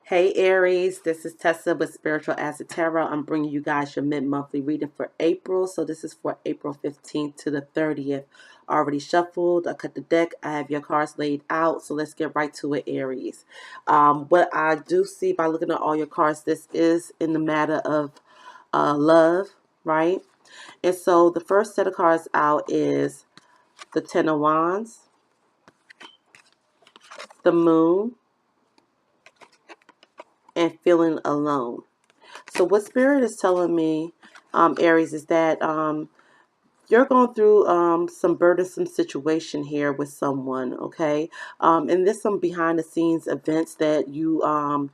Hey Aries, this is Tessa with Spiritual Acid Tarot. I'm bringing you guys your mid-monthly reading for April. So this is for April 15th to the 30th. Already shuffled. I cut the deck. I have your cards laid out. So let's get right to it, Aries. What I do see by looking at all your cards, this is in the matter of love, right? And so the first set of cards out is the Ten of Wands, the Moon, and feeling alone. So what Spirit is telling me, Aries, is that you're going through some burdensome situation here with someone, okay? And there's some behind the scenes events that you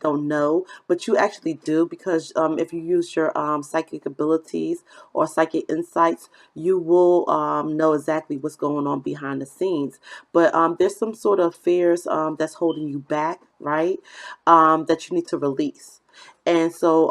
don't know, but you actually do, because if you use your psychic abilities or psychic insights, you will know exactly what's going on behind the scenes. But there's some sort of fears that's holding you back, right? That you need to release. And so,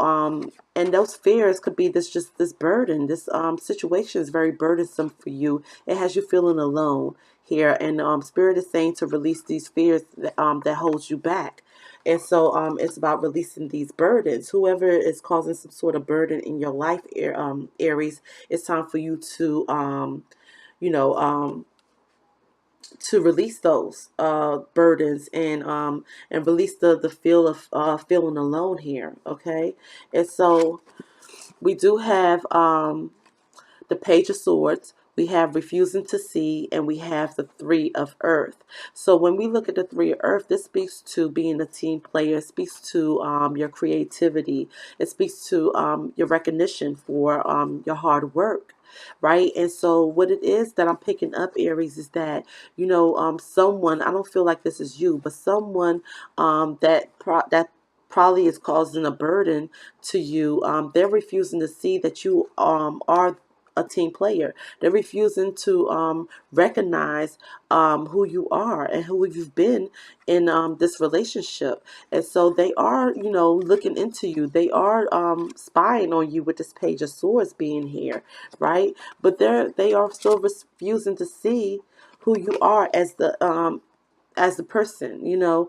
and those fears could be this burden. This situation is very burdensome for you. It has you feeling alone here, and Spirit is saying to release these fears that holds you back. And so, it's about releasing these burdens. Whoever is causing some sort of burden in your life, Aries, it's time for you to, you know, to release those burdens and release the feel of feeling alone here, okay? And so we do have the Page of Swords, we have Refusing to See, and we have the Three of Earth. So when we look at the Three of Earth, this speaks to being a team player. It speaks to your creativity. It speaks to your recognition for your hard work, right? And so what it is that I'm picking up, Aries, is that, someone, I don't feel like this is you, but someone that probably is causing a burden to you. They're refusing to see that you are a team player. They're refusing to recognize who you are and who you've been in this relationship. And so they are, looking into you. They are spying on you with this Page of Swords being here, right? But they are still refusing to see who you are as the person.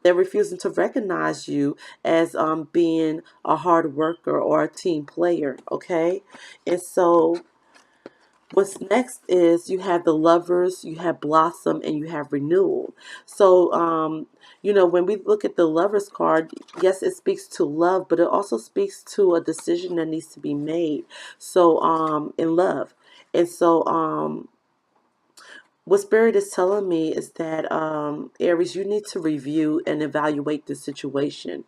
They're refusing to recognize you as being a hard worker or a team player, okay? And so what's next is you have the Lovers, you have Blossom, and you have Renewal. So, when we look at the Lovers card, yes, it speaks to love, but it also speaks to a decision that needs to be made. So, in love. And so, what Spirit is telling me is that, Aries, you need to review and evaluate the situation.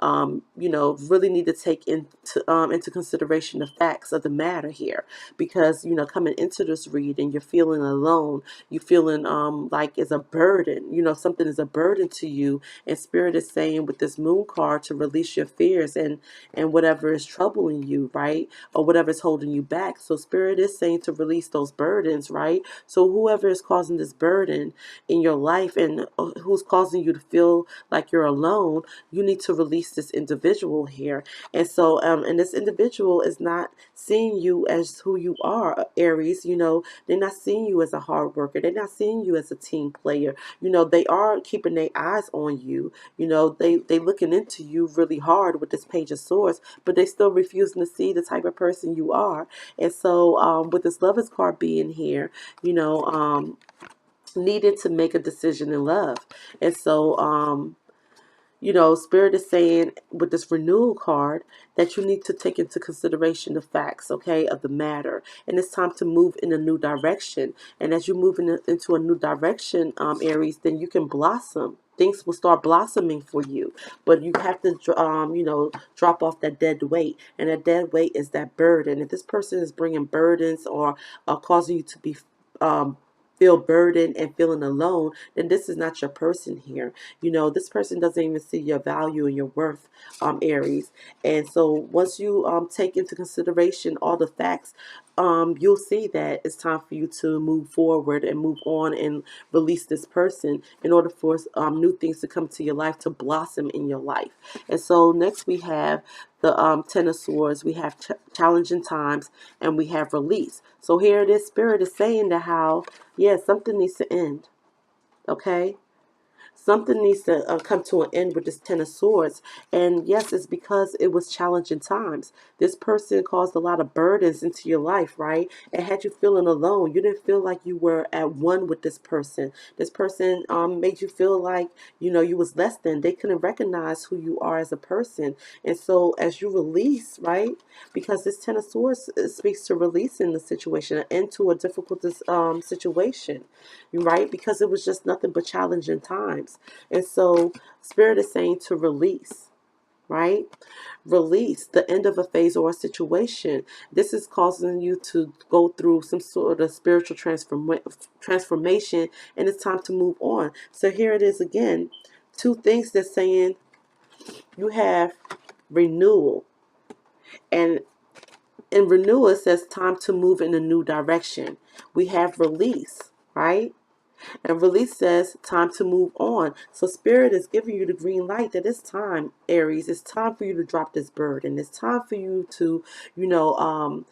Really need to take into consideration the facts of the matter here, because coming into this reading, you're feeling alone. You're feeling like it's a burden. Something is a burden to you, and Spirit is saying with this Moon card to release your fears and whatever is troubling you, right, or whatever is holding you back. So Spirit is saying to release those burdens, right? So whoever is causing this burden in your life and who's causing you to feel like you're alone, you need to release this individual here. And so, and this individual is not seeing you as who you are, Aries. They're not seeing you as a hard worker. They're not seeing you as a team player. They are keeping their eyes on you. They looking into you really hard with this Page of Swords, but they still refusing to see the type of person you are. And so, with this Lovers card being here, needed to make a decision in love. And so, Spirit is saying with this Renewal card that you need to take into consideration the facts, okay, of the matter. And it's time to move in a new direction. And as you move into a new direction, Aries, then you can blossom. Things will start blossoming for you, but you have to, drop off that dead weight, and that dead weight is that burden. If this person is bringing burdens or causing you to be feel burdened and feeling alone, then this is not your person here. This person doesn't even see your value and your worth, Aries. And so once you take into consideration all the facts, you'll see that it's time for you to move forward and move on and release this person in order for new things to come to your life, to blossom in your life. And so next we have the Ten of Swords, we have challenging times, and we have release. So here it is, Spirit is saying that how, yeah, something needs to end, okay? something needs to come to an end with this Ten of Swords. And yes, it's because it was challenging times. This person caused a lot of burdens into your life, right? It had you feeling alone. You didn't feel like you were at one with this person. This person made you feel like, you was less than. They couldn't recognize who you are as a person. And so as you release, right? Because this Ten of Swords speaks to releasing the situation, an end to a difficult situation, right? Because it was just nothing but challenging times. And so Spirit is saying to release, right? Release the end of a phase or a situation. This is causing you to go through some sort of spiritual transformation, and it's time to move on. So here it is again. Two things that's saying you have renewal. And in renewal, it says time to move in a new direction. We have release, right? And release says time to move on. So Spirit is giving you the green light that it's time, Aries. It's time for you to drop this burden. It's time for you to, you know,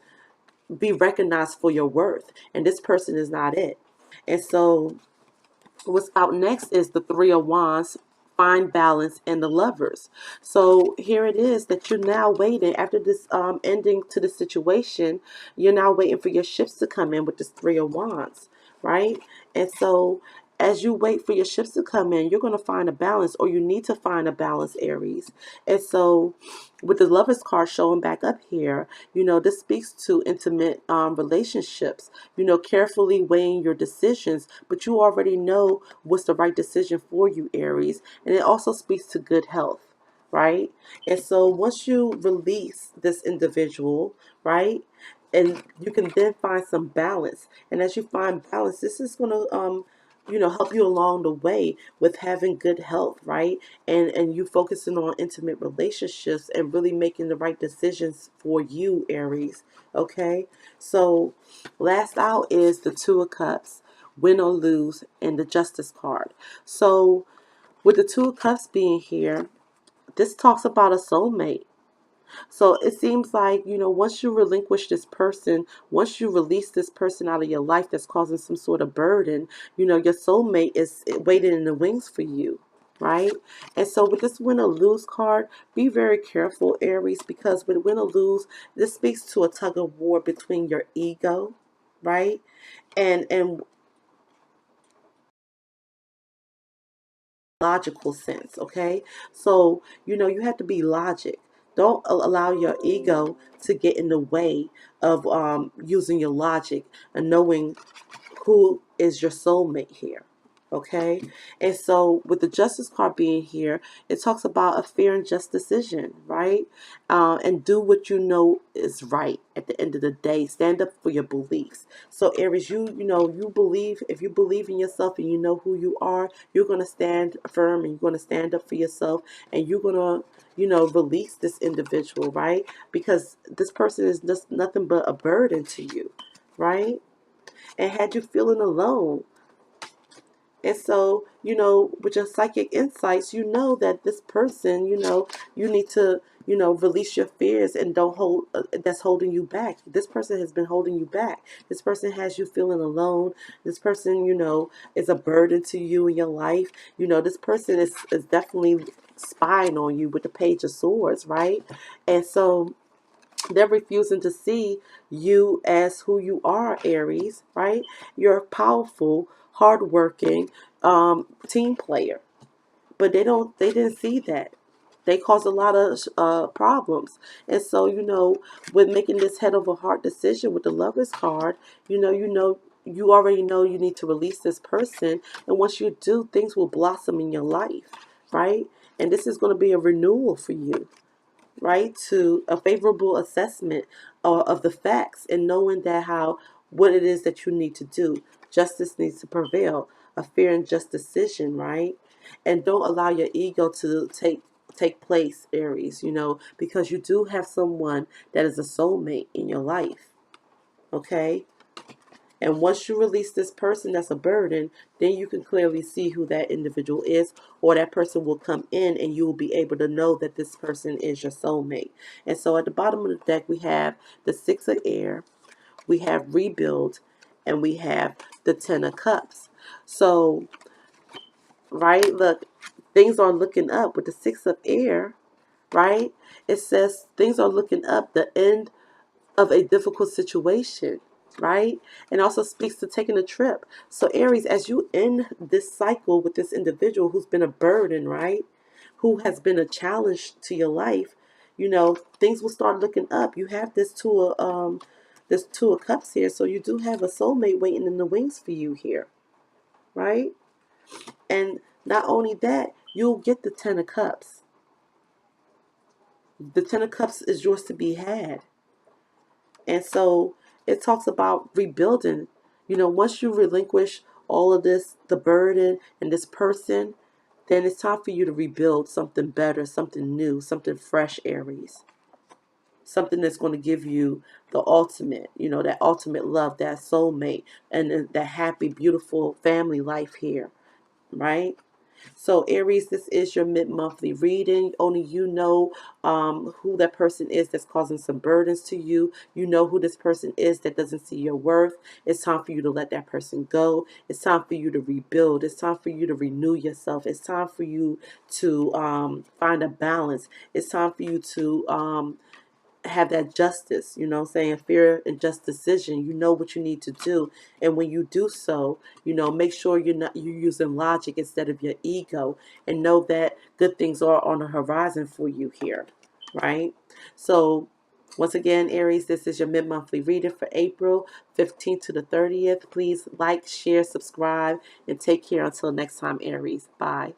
be recognized for your worth. And this person is not it. And so what's out next is the Three of Wands, find balance, and the Lovers. So here it is that you're now waiting after this ending to the situation. You're now waiting for your ships to come in with this Three of Wands, right? And so as you wait for your ships to come in, you're going to find a balance, or you need to find a balance, Aries. And so with the Lovers card showing back up here, this speaks to intimate relationships, carefully weighing your decisions, but you already know what's the right decision for you, Aries. And it also speaks to good health, right? And so once you release this individual, right, and you can then find some balance. And as you find balance, this is going to help you along the way with having good health, right? And you focusing on intimate relationships and really making the right decisions for you, Aries. Okay? So last out is the Two of Cups, win or lose, and the Justice card. So with the Two of Cups being here, this talks about a soulmate. So it seems like, once you relinquish this person, once you release this person out of your life that's causing some sort of burden, your soulmate is waiting in the wings for you, right? And so with this win or lose card, be very careful, Aries, because with win or lose, this speaks to a tug of war between your ego, right? And logical sense, okay? So, you have to be logic. Don't allow your ego to get in the way of using your logic and knowing who is your soulmate here. Okay? And so with the Justice card being here, it talks about a fair and just decision, right? And do what you know is right at the end of the day. Stand up for your beliefs. So Aries, you believe, if you believe in yourself and you know who you are, you're going to stand firm and you're going to stand up for yourself, and you're going to release this individual, right? Because this person is just nothing but a burden to you, right? And had you feeling alone. And so, with your psychic insights, you know that this person, you need to, release your fears and don't hold, that's holding you back. This person has been holding you back. This person has you feeling alone. This person, is a burden to you in your life. This person is definitely spying on you with the Page of Swords, right? And so, they're refusing to see you as who you are, Aries, right? You're a powerful, hardworking team player. But they didn't see that. They caused a lot of problems. And so, with making this head over heart decision with the Lovers card, you already know you need to release this person. And once you do, things will blossom in your life, right? And this is going to be a renewal for you, right, to a favorable assessment of the facts, and knowing that what it is that you need to do. Justice needs to prevail, a fair and just decision, right? And don't allow your ego to take place, Aries, because you do have someone that is a soulmate in your life, okay? And once you release this person that's a burden, then you can clearly see who that individual is, or that person will come in and you will be able to know that this person is your soulmate. And so at the bottom of the deck, we have the Six of Air, we have Rebuild, and we have the Ten of Cups. So right? Look, things are looking up with the Six of Air, right? It says things are looking up, the end of a difficult situation, right? And also speaks to taking a trip. So, Aries, as you end this cycle with this individual who's been a burden, right? Who has been a challenge to your life, things will start looking up. You have this Two of Cups here, so you do have a soulmate waiting in the wings for you here, right? And not only that, you'll get the Ten of Cups. The Ten of Cups is yours to be had. And so it talks about rebuilding. Once you relinquish all of this, the burden and this person, then it's time for you to rebuild something better, something new, something fresh, Aries. Something that's going to give you the ultimate, that ultimate love, that soulmate, and that happy, beautiful family life here, right? So, Aries, this is your mid-monthly reading. Only you know who that person is that's causing some burdens to you. You know who this person is that doesn't see your worth. It's time for you to let that person go. It's time for you to rebuild. It's time for you to renew yourself. It's time for you to find a balance. It's time for you to have that justice, saying fair and just decision. You know what you need to do. And when you do so, make sure you're using logic instead of your ego, and know that good things are on the horizon for you here, right? So once again, Aries, this is your mid-monthly reading for April 15th to the 30th. Please like, share, subscribe, and take care until next time, Aries. Bye.